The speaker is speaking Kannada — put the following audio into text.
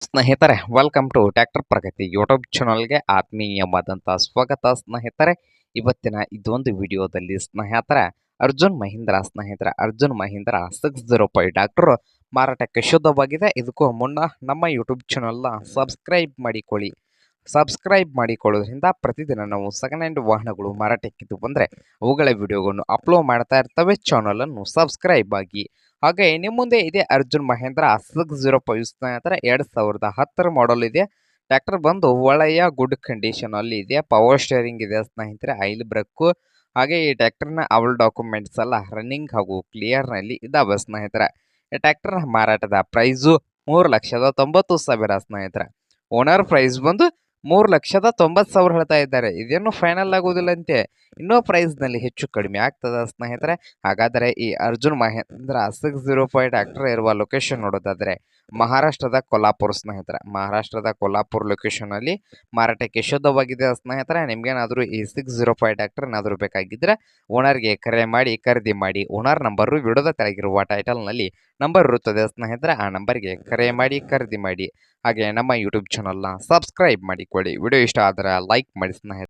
ಸ್ನೇಹಿತರೆ, welcome to tractor Pragati YouTube ಚಾನಲ್ಗೆ ಆತ್ಮೀಯವಾದಂಥ ಸ್ವಾಗತ. ಸ್ನೇಹಿತರೆ, ಇವತ್ತಿನ ಇದೊಂದು ವಿಡಿಯೋದಲ್ಲಿ ಸ್ನೇಹಿತರೆ ಅರ್ಜುನ್ ಮಹೀಂದ್ರ 605 ಟ್ರ್ಯಾಕ್ಟರ್ ಮಾರಾಟಕ್ಕೆ ಶುದ್ಧವಾಗಿದೆ. ಇದಕ್ಕೂ ಮುನ್ನ ನಮ್ಮ ಯೂಟ್ಯೂಬ್ ಚಾನಲ್ನ ಸಬ್ಸ್ಕ್ರೈಬ್ ಮಾಡಿಕೊಳ್ಳೋದ್ರಿಂದ ಪ್ರತಿದಿನ ನಾವು ಸೆಕೆಂಡ್ ಹ್ಯಾಂಡ್ ವಾಹನಗಳು ಮಾರಾಟಕ್ಕಿದ್ದು ಬಂದರೆ ಅವುಗಳ ವಿಡಿಯೋಗಳನ್ನು ಅಪ್ಲೋಡ್ ಮಾಡ್ತಾ ಇರ್ತವೆ. ಚಾನಲನ್ನು ಸಬ್ಸ್ಕ್ರೈಬ್ ಆಗಿ. ಹಾಗೆ ನಿಮ್ಮ ಮುಂದೆ ಇದೆ ಅರ್ಜುನ್ ಮಹೇಂದ್ರ 605 ಸ್ನೇಹಿತರೆ, 2010 ಮಾಡಲ್ ಇದೆ. ಟ್ರ್ಯಾಕ್ಟರ್ ಬಂದು ಒಳ್ಳೆಯ ಗುಡ್ ಕಂಡೀಷನ್ ಅಲ್ಲಿ ಇದೆ. ಪವರ್ ಸ್ಟೇರಿಂಗ್ ಇದೆ ಸ್ನೇಹಿತರೆ, ಆಯಿಲ್ ಬ್ರೇಕ್. ಹಾಗೆ ಈ ಟ್ರ್ಯಾಕ್ಟರ್ನ ಆಲ್ ಡಾಕ್ಯುಮೆಂಟ್ಸ್ ಎಲ್ಲ ರನ್ನಿಂಗ್ ಹಾಗೂ ಕ್ಲಿಯರ್ ನಲ್ಲಿ ಇದಾವೆ ಸ್ನೇಹಿತರೆ. ಈ ಟ್ರ್ಯಾಕ್ಟರ್ ಮಾರಾಟದ ಪ್ರೈಸು 3,90,000 ಸ್ನೇಹಿತರೆ. ಓನರ್ ಪ್ರೈಸ್ ಬಂದು 3,90,000 ಹೇಳ್ತಾ ಇದ್ದಾರೆ. ಇದೇನು ಫೈನಲ್ ಆಗುವುದಿಲ್ಲ ಅಂತೆ, ಇನ್ನೂ ಪ್ರೈಸ್ ನಲ್ಲಿ ಹೆಚ್ಚು ಕಡಿಮೆ ಆಗ್ತದೆ ಸ್ನೇಹಿತರೆ. ಹಾಗಾದರೆ ಈ ಅರ್ಜುನ್ ಮಹೇಂದ್ರ 605 ಟ್ರ್ಯಾಕ್ಟರ್ ಇರುವ ಲೊಕೇಶನ್ ನೋಡೋದಾದ್ರೆ ಮಹಾರಾಷ್ಟ್ರದ ಕೊಲ್ಹಾಪುರ ಸ್ನೇಹಿತರೆ. ಮಹಾರಾಷ್ಟ್ರದ ಕೊಲ್ಹಾಪುರ ಲೊಕೇಶನ್ ಅಲ್ಲಿ ಮಾರಾಟಕ್ಕೆ ಶುದ್ಧವಾಗಿದೆ ಸ್ನೇಹಿತರೆ. ನಿಮ್ಗೇನಾದರೂ ಈ 605 ಟ್ರ್ಯಾಕ್ಟರ್ ಏನಾದರೂ ಬೇಕಾಗಿದ್ರೆ ಓನರ್ಗೆ ಕರೆ ಮಾಡಿ ಖರೀದಿ ಮಾಡಿ. ಓನರ್ ನಂಬರು ವಿಡಿಯೋದ ಕೆಳಗಿರುವ ಟೈಟಲ್ ನಲ್ಲಿ ನಂಬರ್ ಇರುತ್ತದೆ ಸ್ನೇಹಿತರೆ, ಆ ನಂಬರ್ಗೆ ಕರೆ ಮಾಡಿ ಖರೀದಿ ಮಾಡಿ. ಹಾಗೆ ನಮ್ಮ ಯೂಟ್ಯೂಬ್ ಚಾನಲ್ನ ಸಬ್ಸ್ಕ್ರೈಬ್ ಮಾಡಿಕೊಳ್ಳಿ. ವಿಡಿಯೋ ಇಷ್ಟ ಆದರೆ ಲೈಕ್ ಮಾಡಿ ಸ್ನೇಹಿತರೆ.